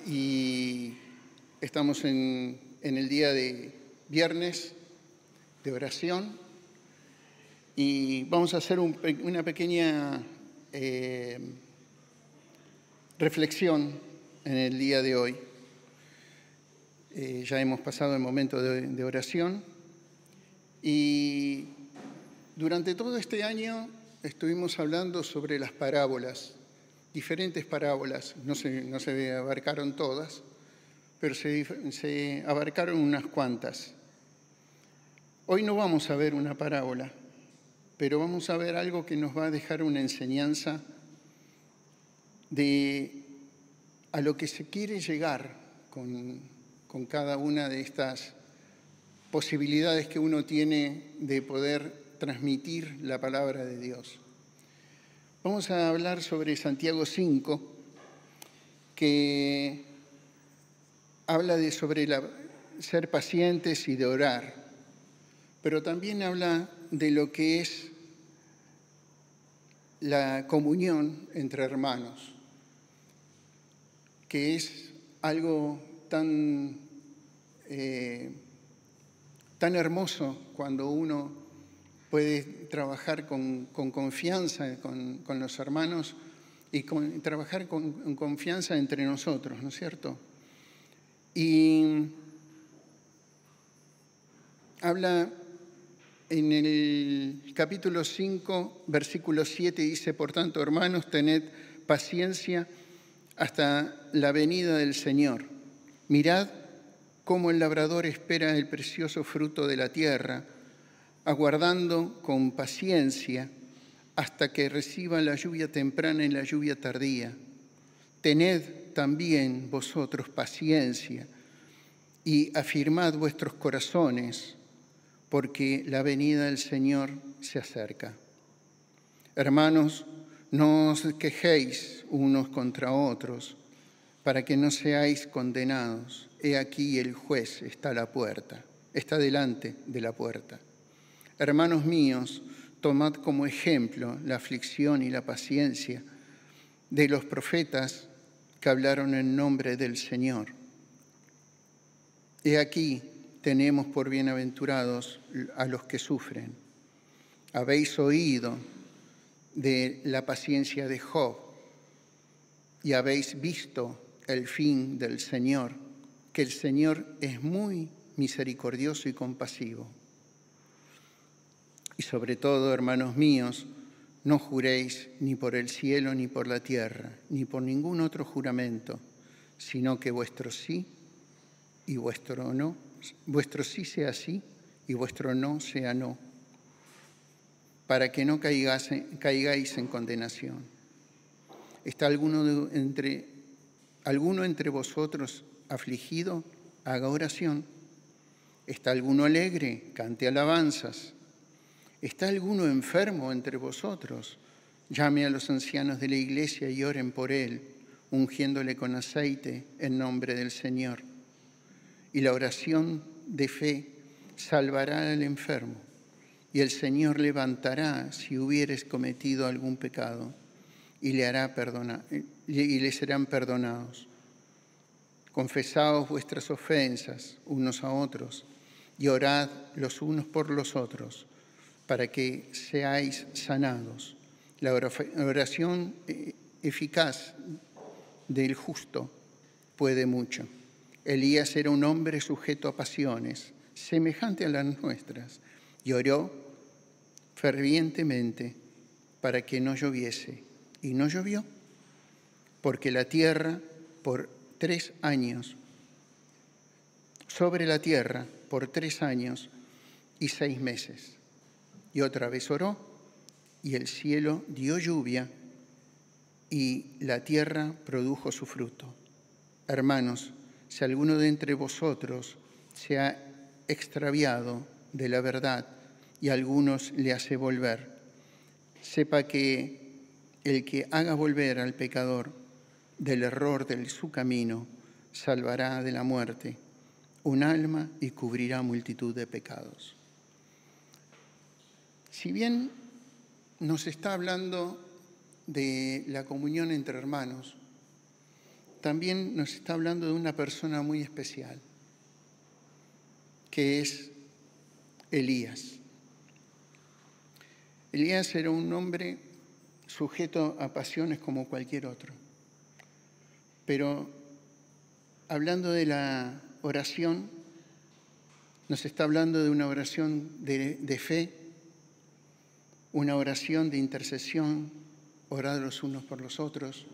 y estamos en el día de viernes de oración y vamos a hacer una pequeña reflexión en el día de hoy. Ya hemos pasado el momento de oración y durante todo este año estuvimos hablando sobre las parábolas, diferentes parábolas, no se abarcaron todas, pero se abarcaron unas cuantas. Hoy no vamos a ver una parábola, pero vamos a ver algo que nos va a dejar una enseñanza a lo que se quiere llegar con cada una de estas posibilidades que uno tiene de poder transmitir la palabra de Dios. Vamos a hablar sobre Santiago 5, que habla sobre ser pacientes y de orar, pero también habla de lo que es la comunión entre hermanos, que es algo tan hermoso cuando uno puede trabajar con confianza con los hermanos y trabajar con confianza entre nosotros, ¿no es cierto? Y habla en el capítulo 5, versículo 7, dice: por tanto, hermanos, tened paciencia hasta la venida del Señor. Mirad cómo el labrador espera el precioso fruto de la tierra, aguardando con paciencia hasta que reciba la lluvia temprana y la lluvia tardía. Tened también vosotros paciencia y afirmad vuestros corazones, porque la venida del Señor se acerca. Hermanos, no os quejéis unos contra otros, para que no seáis condenados. He aquí el juez está a la puerta, está delante de la puerta. Hermanos míos, tomad como ejemplo la aflicción y la paciencia de los profetas que hablaron en nombre del Señor. He aquí tenemos por bienaventurados a los que sufren. Habéis oído de la paciencia de Job y habéis visto el fin del Señor, que el Señor es muy misericordioso y compasivo. Y sobre todo, hermanos míos, no juréis ni por el cielo, ni por la tierra, ni por ningún otro juramento, sino que vuestro sí y vuestro no, vuestro sí sea sí y vuestro no sea no, para que no caigáis en condenación. ¿Está alguno entre vosotros afligido? Haga oración. ¿Está alguno alegre? Cante alabanzas. ¿Está alguno enfermo entre vosotros? Llame a los ancianos de la iglesia y oren por él, ungiéndole con aceite en nombre del Señor. Y la oración de fe salvará al enfermo, y el Señor levantará si hubieres cometido algún pecado, y le serán perdonados. Confesaos vuestras ofensas unos a otros, y orad los unos por los otros, para que seáis sanados. La oración eficaz del justo puede mucho. Elías era un hombre sujeto a pasiones, semejante a las nuestras, y oró fervientemente para que no lloviese. Y no llovió, porque la tierra por 3 años, sobre la tierra por 3 años y 6 meses. Y otra vez oró, y el cielo dio lluvia, y la tierra produjo su fruto. Hermanos, si alguno de entre vosotros se ha extraviado de la verdad y a algunos le hace volver, sepa que el que haga volver al pecador del error de su camino salvará de la muerte un alma y cubrirá multitud de pecados. Si bien nos está hablando de la comunión entre hermanos, también nos está hablando de una persona muy especial, que es Elías. Elías era un hombre sujeto a pasiones como cualquier otro, pero hablando de la oración, nos está hablando de una oración de fe, una oración de intercesión, orar los unos por los otros,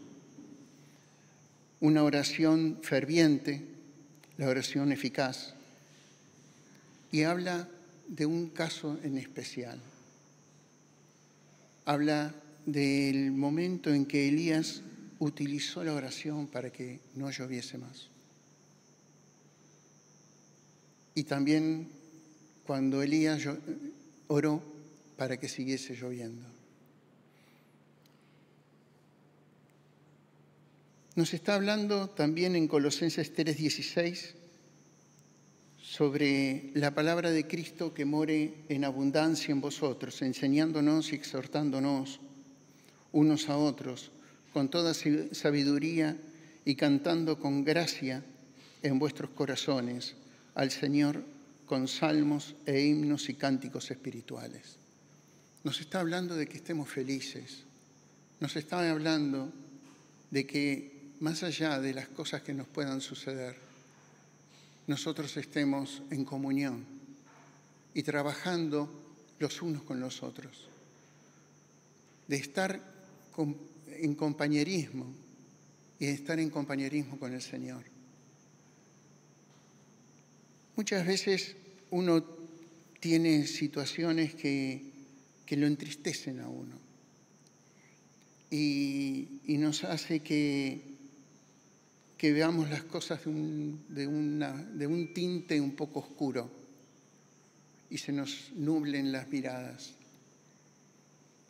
una oración ferviente, la oración eficaz, y habla de un caso en especial. Habla del momento en que Elías utilizó la oración para que no lloviese más. Y también cuando Elías oró para que siguiese lloviendo. Nos está hablando también en Colosenses 3:16 sobre la palabra de Cristo que more en abundancia en vosotros, enseñándonos y exhortándonos unos a otros con toda sabiduría y cantando con gracia en vuestros corazones al Señor con salmos e himnos y cánticos espirituales. Nos está hablando de que estemos felices, nos está hablando de que más allá de las cosas que nos puedan suceder, nosotros estemos en comunión y trabajando los unos con los otros, de estar en compañerismo y de estar en compañerismo con el Señor. Muchas veces uno tiene situaciones que lo entristecen a uno y nos hace que veamos las cosas de un tinte un poco oscuro y se nos nublen las miradas.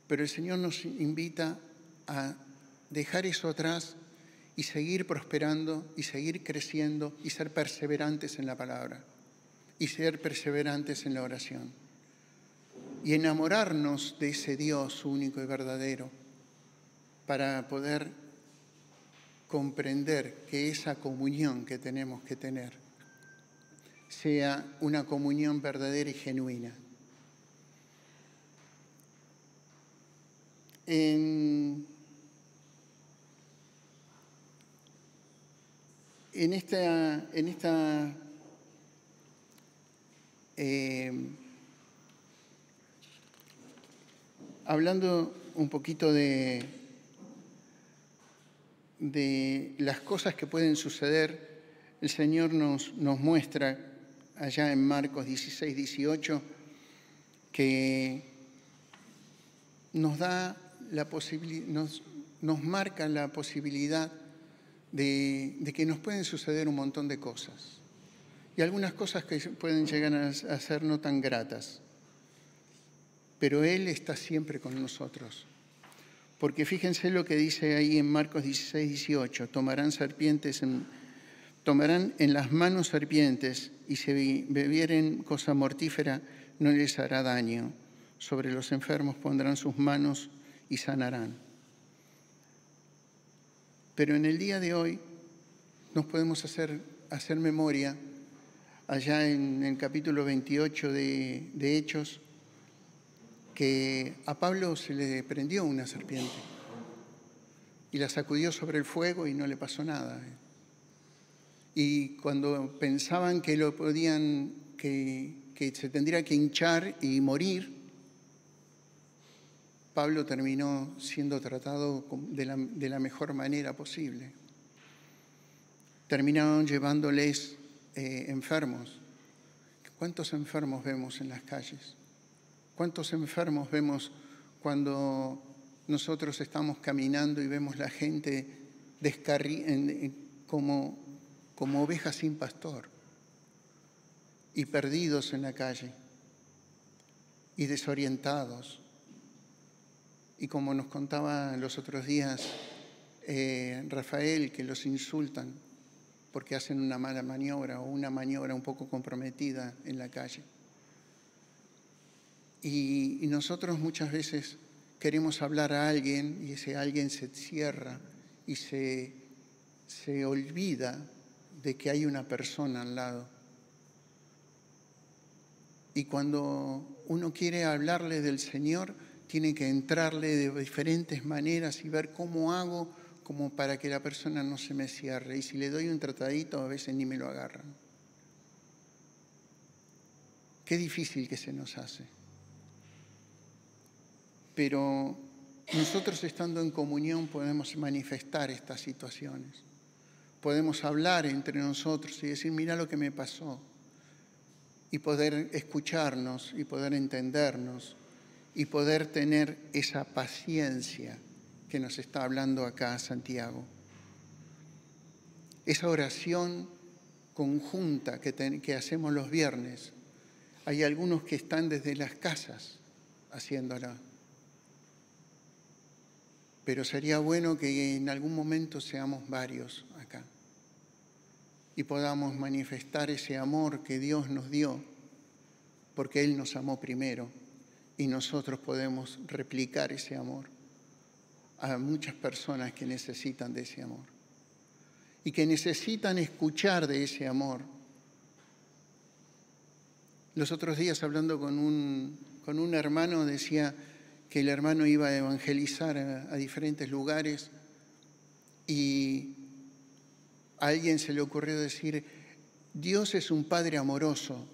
Pero el Señor nos invita a dejar eso atrás y seguir prosperando y seguir creciendo y ser perseverantes en la palabra y ser perseverantes en la oración y enamorarnos de ese Dios único y verdadero para poder comprender que esa comunión que tenemos que tener sea una comunión verdadera y genuina. Hablando un poquito de las cosas que pueden suceder, el Señor nos muestra allá en Marcos 16:18 que nos da nos marca la posibilidad de que nos pueden suceder un montón de cosas y algunas cosas que pueden llegar a ser no tan gratas, pero Él está siempre con nosotros. Porque fíjense lo que dice ahí en Marcos 16:18, tomarán en las manos serpientes y si bebieren cosa mortífera no les hará daño. Sobre los enfermos pondrán sus manos y sanarán. Pero en el día de hoy nos podemos hacer memoria, allá en el capítulo 28 de Hechos, que a Pablo se le prendió una serpiente y la sacudió sobre el fuego y no le pasó nada. Y cuando pensaban que que se tendría que hinchar y morir, Pablo terminó siendo tratado de la mejor manera posible. Terminaron llevándoles enfermos. ¿Cuántos enfermos vemos en las calles? ¿Cuántos enfermos vemos cuando nosotros estamos caminando y vemos la gente como ovejas sin pastor y perdidos en la calle y desorientados? Y como nos contaba los otros días Rafael, que los insultan porque hacen una mala maniobra o una maniobra un poco comprometida en la calle. Y nosotros muchas veces queremos hablar a alguien y ese alguien se cierra y se se olvida de que hay una persona al lado. Y cuando uno quiere hablarle del Señor, tiene que entrarle de diferentes maneras y ver cómo hago como para que la persona no se me cierre. Y si le doy un tratadito, a veces ni me lo agarran. Qué difícil que se nos hace. Pero nosotros, estando en comunión, podemos manifestar estas situaciones. Podemos hablar entre nosotros y decir, mira lo que me pasó. Y poder escucharnos y poder entendernos y poder tener esa paciencia que nos está hablando acá Santiago. Esa oración conjunta que hacemos los viernes. Hay algunos que están desde las casas haciéndola. Pero sería bueno que en algún momento seamos varios acá y podamos manifestar ese amor que Dios nos dio, porque Él nos amó primero y nosotros podemos replicar ese amor a muchas personas que necesitan de ese amor y que necesitan escuchar de ese amor. Los otros días, hablando con un hermano, decía que el hermano iba a evangelizar a diferentes lugares y a alguien se le ocurrió decir, Dios es un Padre amoroso.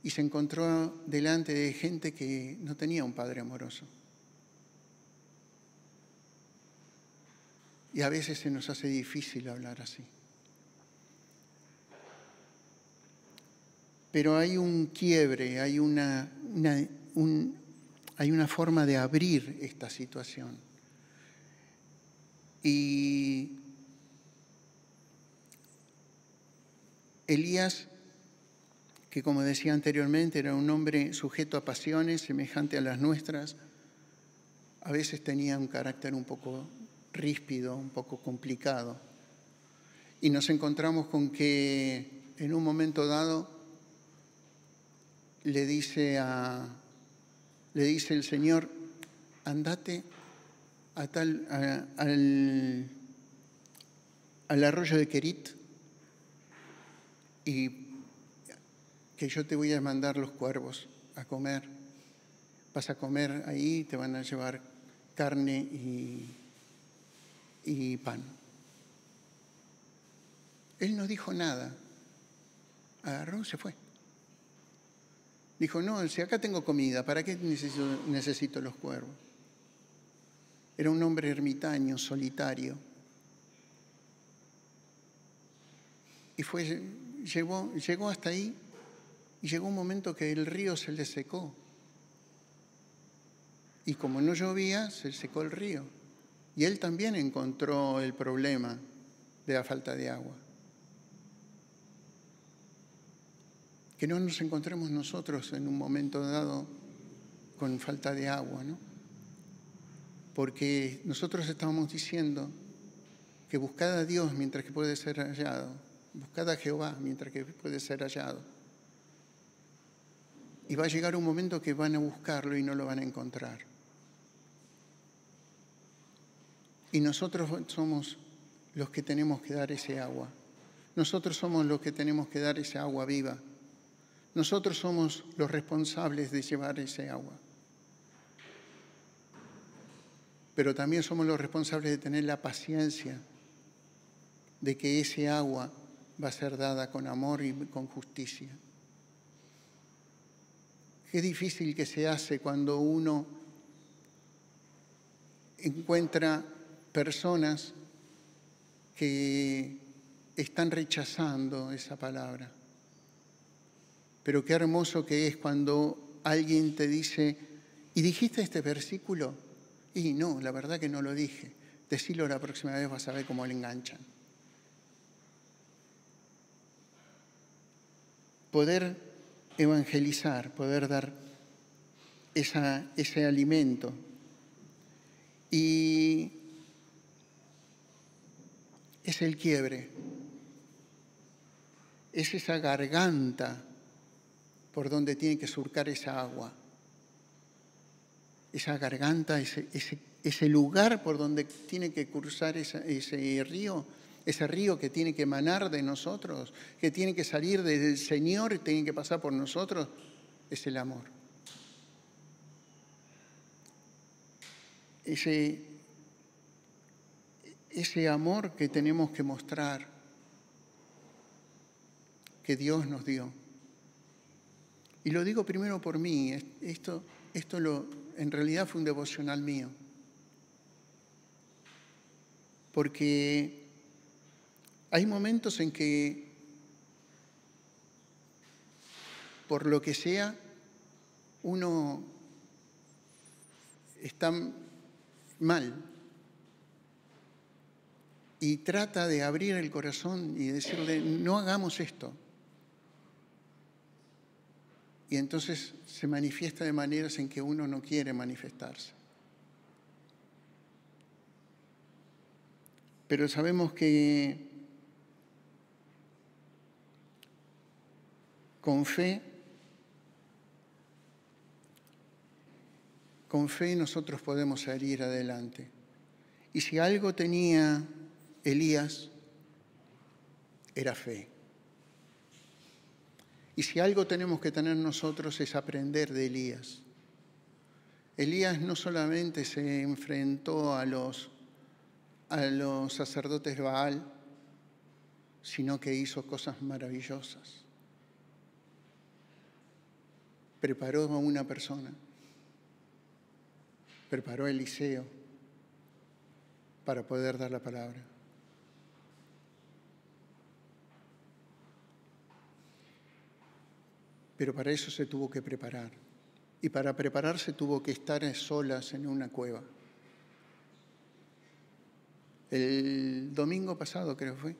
Y se encontró delante de gente que no tenía un Padre amoroso. Y a veces se nos hace difícil hablar así. Pero hay un quiebre, hay una forma de abrir esta situación. Y Elías, que como decía anteriormente, era un hombre sujeto a pasiones semejante a las nuestras, a veces tenía un carácter un poco ríspido, un poco complicado. Y nos encontramos con que en un momento dado le dice el Señor, andate al arroyo de Querit y que yo te voy a mandar los cuervos a comer. Vas a comer ahí, te van a llevar carne y pan. Él no dijo nada. Agarró y se fue. Dijo, no, si acá tengo comida, ¿para qué necesito los cuervos? Era un hombre ermitaño, solitario. Y llegó hasta ahí y llegó un momento que el río se le secó. Y como no llovía, se secó el río. Y él también encontró el problema de la falta de agua. Que no nos encontremos nosotros en un momento dado con falta de agua, ¿no? Porque nosotros estábamos diciendo que buscad a Dios mientras que puede ser hallado, buscad a Jehová mientras que puede ser hallado. Y va a llegar un momento que van a buscarlo y no lo van a encontrar. Y nosotros somos los que tenemos que dar ese agua. Nosotros somos los que tenemos que dar esa agua viva. Nosotros somos los responsables de llevar ese agua. Pero también somos los responsables de tener la paciencia de que ese agua va a ser dada con amor y con justicia. Qué difícil que se hace cuando uno encuentra personas que están rechazando esa palabra. Pero qué hermoso que es cuando alguien te dice, ¿y dijiste este versículo? Y no, la verdad que no lo dije. Decilo la próxima vez, vas a ver cómo le enganchan. Poder evangelizar, poder dar ese alimento. Y es el quiebre. Es esa garganta por donde tiene que surcar esa agua. Esa garganta, ese ese lugar por donde tiene que cruzar ese río que tiene que emanar de nosotros, que tiene que salir del Señor y tiene que pasar por nosotros, es el amor. Ese amor que tenemos que mostrar, que Dios nos dio. Y lo digo primero por mí, esto en realidad fue un devocional mío. Porque hay momentos en que, por lo que sea, uno está mal y trata de abrir el corazón y decirle, no hagamos esto. Y entonces se manifiesta de maneras en que uno no quiere manifestarse. Pero sabemos que con fe nosotros podemos salir adelante. Y si algo tenía Elías, era fe. Y si algo tenemos que tener nosotros es aprender de Elías. Elías no solamente se enfrentó a los sacerdotes de Baal, sino que hizo cosas maravillosas. Preparó a una persona, preparó a Eliseo para poder dar la palabra. Pero para eso se tuvo que preparar. Y para prepararse tuvo que estar a solas en una cueva. El domingo pasado, creo que fue,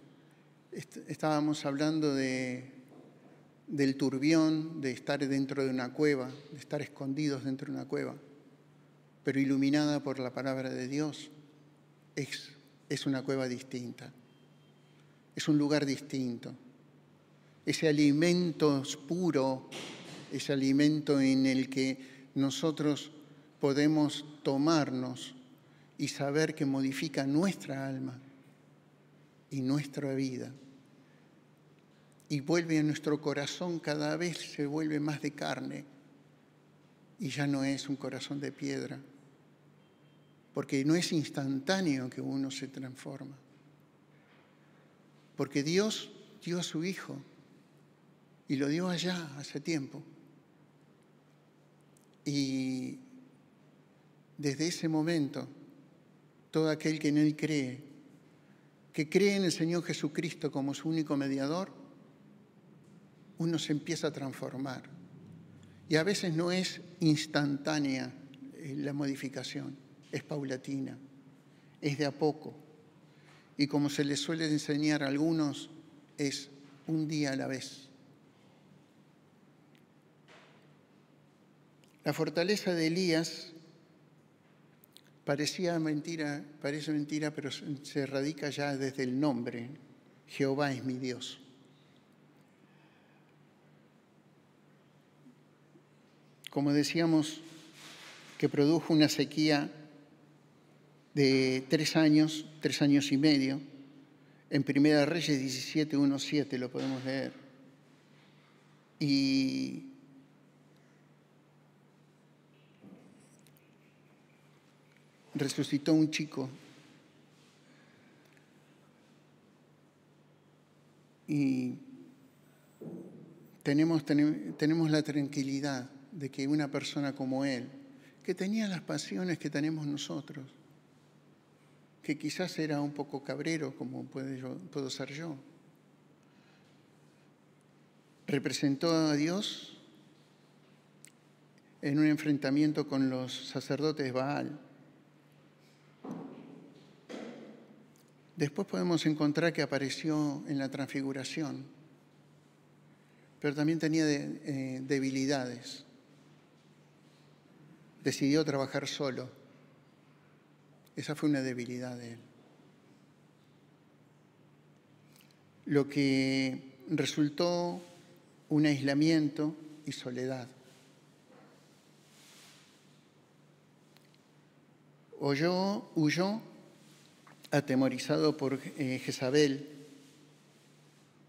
estábamos hablando del turbión, de estar dentro de una cueva, de estar escondidos dentro de una cueva, pero iluminada por la palabra de Dios. Es una cueva distinta, es un lugar distinto. Ese alimento puro, ese alimento en el que nosotros podemos tomarnos y saber que modifica nuestra alma y nuestra vida. Y vuelve a nuestro corazón, cada vez se vuelve más de carne y ya no es un corazón de piedra, porque no es instantáneo que uno se transforma. Porque Dios dio a su Hijo y lo dio allá hace tiempo. Y desde ese momento, todo aquel que en Él cree, que cree en el Señor Jesucristo como su único mediador, uno se empieza a transformar. Y a veces no es instantánea la modificación, es paulatina, es de a poco. Y como se les suele enseñar a algunos, es un día a la vez. La fortaleza de Elías parece mentira, pero se radica ya desde el nombre. Jehová es mi Dios. Como decíamos, que produjo una sequía de 3 años y medio. En Primera Reyes 17, 1, 7 lo podemos leer. Y resucitó un chico. Y tenemos la tranquilidad de que una persona como él, que tenía las pasiones que tenemos nosotros, que quizás era un poco cabrero, como puedo ser yo, representó a Dios en un enfrentamiento con los sacerdotes de Baal. Después podemos encontrar que apareció en la transfiguración, pero también tenía debilidades. Decidió trabajar solo. Esa fue una debilidad de él. Lo que resultó un aislamiento y soledad. huyó atemorizado por Jezabel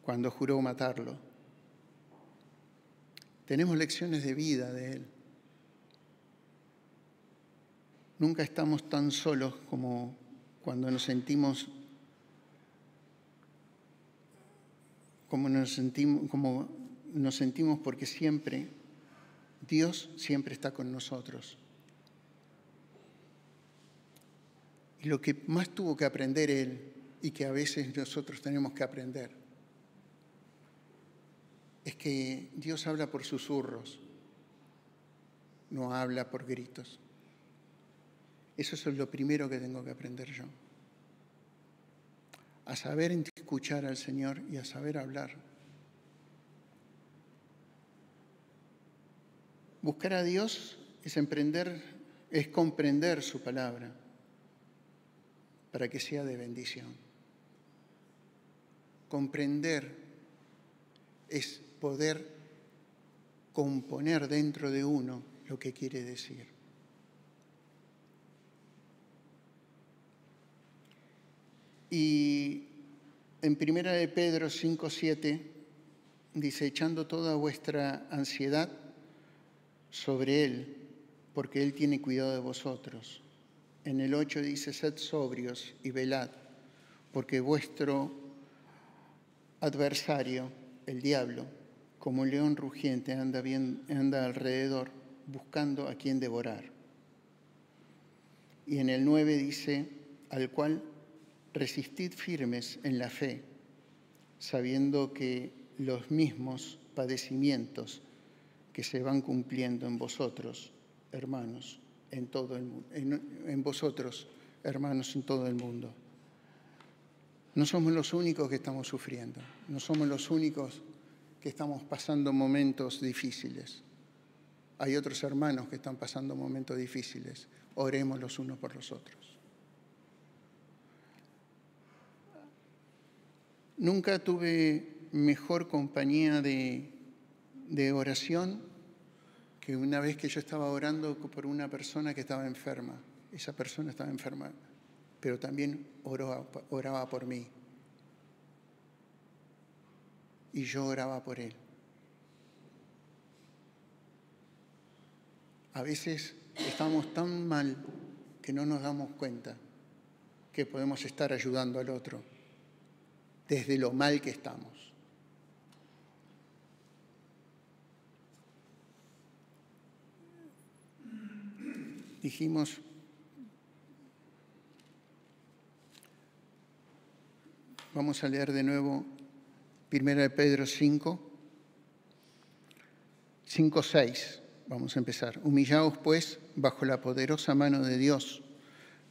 cuando juró matarlo. Tenemos lecciones de vida de él. Nunca estamos tan solos como cuando nos sentimos como nos sentimos porque Dios siempre está con nosotros. Y lo que más tuvo que aprender él, y que a veces nosotros tenemos que aprender, es que Dios habla por susurros, no habla por gritos. Eso es lo primero que tengo que aprender yo. A saber escuchar al Señor y a saber hablar. Buscar a Dios es comprender su palabra para que sea de bendición. Comprender es poder componer dentro de uno lo que quiere decir. Y en 1 de Pedro 5:7 dice, echando toda vuestra ansiedad sobre Él, porque Él tiene cuidado de vosotros. En el 8 dice, sed sobrios y velad, porque vuestro adversario, el diablo, como un león rugiente, anda alrededor buscando a quien devorar. Y en el 9 dice, al cual resistid firmes en la fe, sabiendo que los mismos padecimientos que se van cumpliendo en vosotros, hermanos, en todo el mundo, en vosotros, hermanos, en todo el mundo. No somos los únicos que estamos sufriendo, no somos los únicos que estamos pasando momentos difíciles. Hay otros hermanos que están pasando momentos difíciles. Oremos los unos por los otros. Nunca tuve mejor compañía de oración que una vez que yo estaba orando por una persona que estaba enferma. Esa persona estaba enferma, pero también oraba por mí. Y yo oraba por él. A veces estamos tan mal que no nos damos cuenta que podemos estar ayudando al otro desde lo mal que estamos. Dijimos, vamos a leer de nuevo 1 de Pedro 5:6. Vamos a empezar. Humillaos, pues, bajo la poderosa mano de Dios,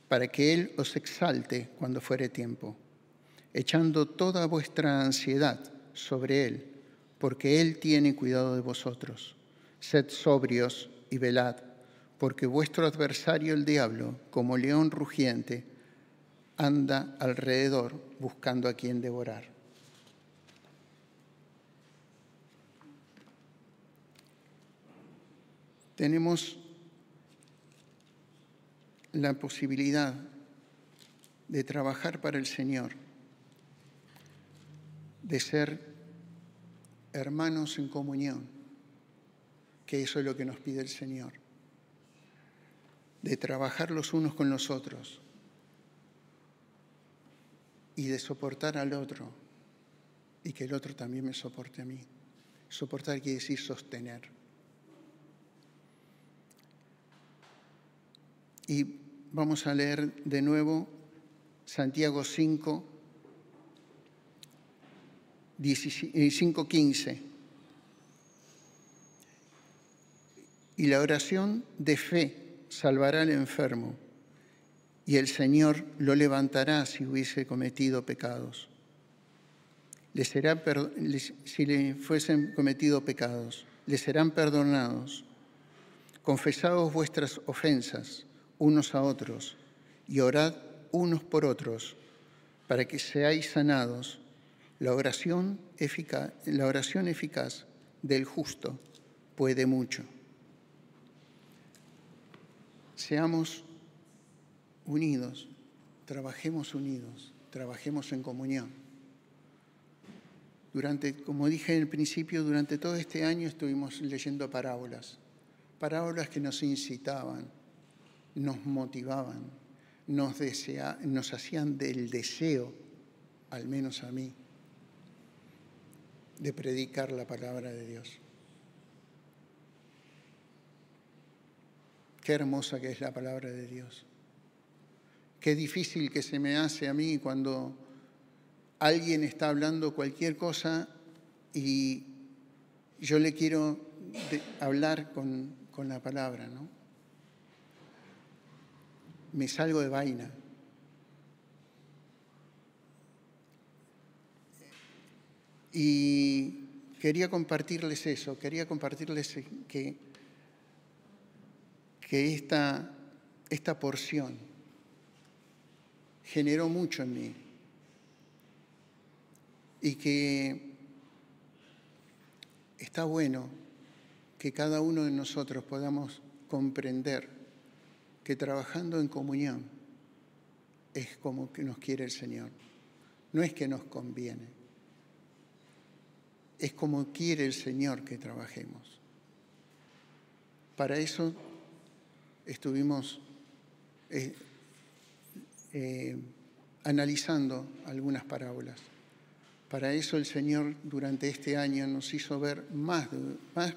para que Él os exalte cuando fuere tiempo, echando toda vuestra ansiedad sobre Él, porque Él tiene cuidado de vosotros. Sed sobrios y velad, porque vuestro adversario el diablo, como león rugiente, anda alrededor buscando a quien devorar. Tenemos la posibilidad de trabajar para el Señor, de ser hermanos en comunión, que eso es lo que nos pide el Señor, de trabajar los unos con los otros y de soportar al otro y que el otro también me soporte a mí. Soportar quiere decir sostener. Y vamos a leer de nuevo Santiago 5:15. Y la oración de fe salvará al enfermo, y el Señor lo levantará si hubiese cometido pecados. Si le fuesen cometido pecados, le serán perdonados. Confesaos vuestras ofensas unos a otros y orad unos por otros para que seáis sanados. La oración eficaz del justo puede mucho. Seamos unidos, trabajemos unidos, trabajemos en comunión. Como dije en el principio, durante todo este año estuvimos leyendo parábolas que nos incitaban, nos motivaban, nos hacían del deseo, al menos a mí, de predicar la palabra de Dios. Qué hermosa que es la palabra de Dios. Qué difícil que se me hace a mí cuando alguien está hablando cualquier cosa y yo le quiero hablar con la palabra, ¿no? Me salgo de vaina. Y quería compartirles eso, quería compartirles que esta porción generó mucho en mí y que está bueno que cada uno de nosotros podamos comprender que trabajando en comunión es como que nos quiere el Señor. No es que nos conviene, es como quiere el Señor que trabajemos. Para eso estuvimos analizando algunas parábolas. Para eso el Señor durante este año nos hizo ver más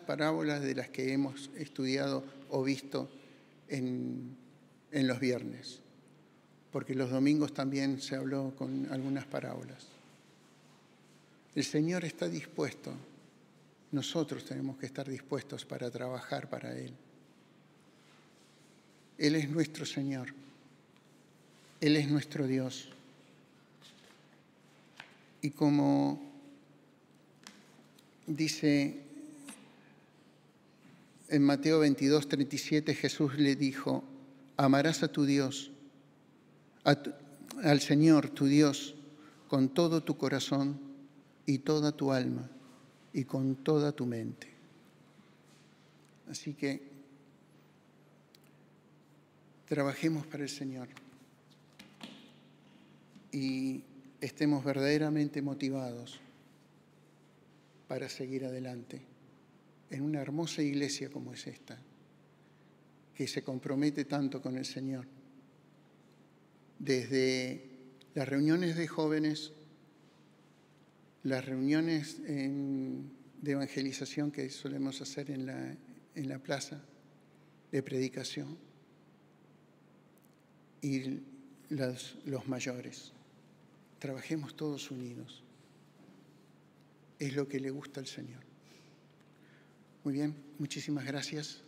parábolas de las que hemos estudiado o visto en los viernes, porque los domingos también se habló con algunas parábolas. El Señor está dispuesto, nosotros tenemos que estar dispuestos para trabajar para Él. Él es nuestro Señor, Él es nuestro Dios. Y como dice en Mateo 22, 37, Jesús le dijo: amarás a tu Dios, al Señor tu Dios, con todo tu corazón y toda tu alma y con toda tu mente. Así que trabajemos para el Señor y estemos verdaderamente motivados para seguir adelante en una hermosa iglesia como es esta, que se compromete tanto con el Señor. Desde las reuniones de jóvenes, las reuniones de evangelización que solemos hacer en la plaza, de predicación, y los mayores. Trabajemos todos unidos. Es lo que le gusta al Señor. Muy bien, muchísimas gracias.